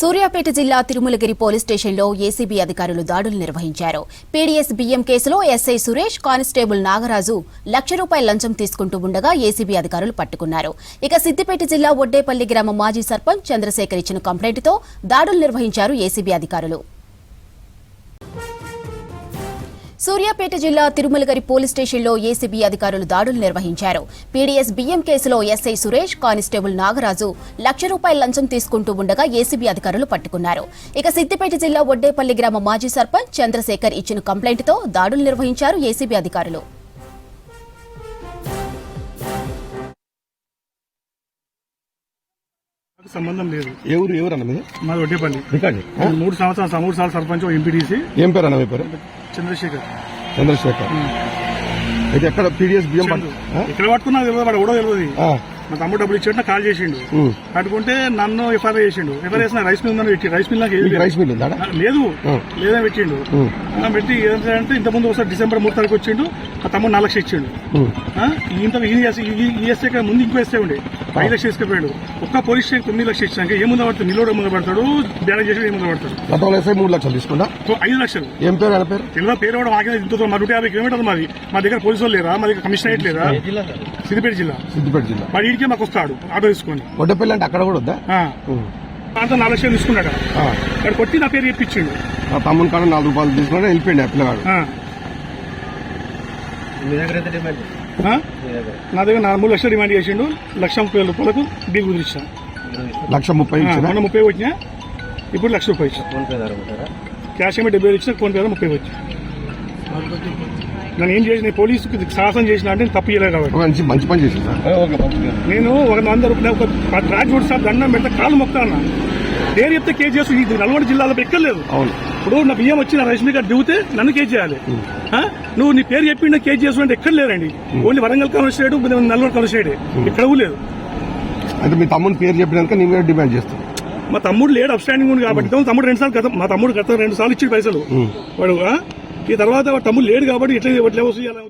సూర్యాపేట జిల్లా తిరుమలగిరి పోలీస్ స్టేషన్లో ఏసీబీ అధికారులు దాడులు నిర్వహించారు. పీడీఎస్ బియ్యం కేసులో ఎస్ఐ సురేష్, కానిస్టేబుల్ నాగరాజు ₹1,00,000 లంచం తీసుకుంటూ ఉండగా ఏసీబీ అధికారులు పట్టుకున్నారు. ఇక సిద్దిపేట జిల్లా ఒడ్డేపల్లి గ్రామ మాజీ సర్పంచ్ చంద్రశేఖర్ ఇచ్చిన కంప్లైంట్తో దాడులు నిర్వహించారు ఏసీబీ అధికారులు. సూర్యాపేట జిల్లా తిరుమలగిరి పోలీస్ స్టేషన్లో ఏసీబీ అధికారులు దాడులు నిర్వహించారు. పీడీఎస్ బియ్యం కేసులో ఎస్ఐ సురేష్, కానిస్టేబుల్ నాగరాజు ₹1,00,000 లంచం తీసుకుంటూ ఉండగా ఏసీబీ అధికారులు పట్టుకున్నారు. ఇక సిద్దిపేట జిల్లా ఒడ్డేపల్లి గ్రామ మాజీ సర్పంచ్ చంద్రశేఖర్ ఇచ్చిన కంప్లైంట్తో దాడులు నిర్వహించారు ఏసీబీ అధికారులు. సంబంధం లేదు. ఎవరు అన్న మీద? మాది ఒడ్డేపల్లి. 3 సంవత్సరాలు సర్పంచ్ ఎంపీటీసీ. ఏం పేరు అన్న మీ పేరు? చంద్రశేఖర్. అయితే ఎక్కడ పీడీఎస్ బియ్యం ఎక్కడ పట్టుకున్నా తెలియదు, వాడు ఎవడో తెలియదు. మా తమ్ముడు డబ్బులు ఇచ్చేట కాల్ చేసిండు, పట్టుకుంటే నన్ను ఎఫ్ఐఆర్ చేసిండు. ఎఫ్ఐఆర్ చేసిన రైస్ మిల్ పెట్టి రైస్ మిల్ లేదు లేదని పెట్టిండు. పెట్టి ఏంటంటే ఇంత ముందు ఒకసారి డిసెంబర్ 3 తారీఖు వచ్చిండు, మా తమ్ముడు 4 లక్షలు ఇచ్చిండు. ఈఎస్ఐ ముందు ఇంకో ఎస్ఐ ఉండే 5 లక్షలు తీసుకుపోయాడు. ఒక్క పోలీస్ స్టేషన్ 9 లక్షలు ఇచ్చాక ఏ ముందు పడతాడు? నిల్వ ముందు పడతాడు, డ్యామేజ్ చేసి ఏ ముందు పడతాడు. 3 లక్షలు తీసుకున్నా 5 లక్షలు. ఏం పేరు ఆయన పేరు? తెలియదు, పేరు కూడా మాకే ఇంత 150 కిలోమీటర్లు మాది. మా దగ్గర పోలీసు వాళ్ళు లేరా? మా దగ్గర కమిషనరేట్ లేదా? సిద్దిపేట జిల్లా. మరి ఇంటికే మాకు వస్తాడు ఆటో తీసుకొని. ఒడ్డపల్లి అంటే అక్కడ కూడా వద్దా? అంతా 4 లక్షలు తీసుకున్నాడు. అక్కడ కొట్టి నా పేరు చెప్పించిండు. తమ్ముని కాడ ₹4 తీసుకున్నాడు, వెళ్ళిపోయింది పిల్లగాడు. నా దగ్గర 3 లక్షలు డిమాండ్ చేసిండు. ₹1,30,000 బిల్ కుదిరిచ్చా. 1,30,000 30 వచ్చినా, ఇప్పుడు ₹1,00,000 ఇచ్చా. క్యాష్ ఏమో 70 ఇచ్చిన, ఫోన్ పే 30 వచ్చా. నన్ను ఏం చేసిన పోలీసుకి సాహసం చేసిన అంటే తప్పు చేయలేదు కాబట్టి మంచి పని చేసి నేను ₹100 ఒక ట్రాక్ చూడు సార్, దండం పెడితే కాలు మొక్తా అన్న. పేరు చెప్తే కేసు చేస్తూ ఇది నల్గొండ జిల్లాలో ఎక్కర్లేదు. ఇప్పుడు నా బియ్యం వచ్చి నా రైస్ మిల్ దిగితే నన్ను కేసు చేయాలి. నువ్వు నీ పేరు చెప్పిండే కేసు చేస్తుంటే ఎక్కడ లేరండి. Only Warangal commissionerate, Nalgonda commissionerate, ఎక్కడ లేదు. అంటే మీ తమ్ముని పేరు చెప్పినాక నేను డిమాండ్ చేస్తాను. మా తమ్ముడు లేడు, అప్స్టాండింగ్ ఉంది కాబట్టి. తమ్ముడు 2 సార్లు మా తమ్ముడు గత 2 సార్లు ఇచ్చి పైసలు వాడు. ఈ తర్వాత తమ్ముడు లేడు కాబట్టి ఎట్లా వస్తుంది.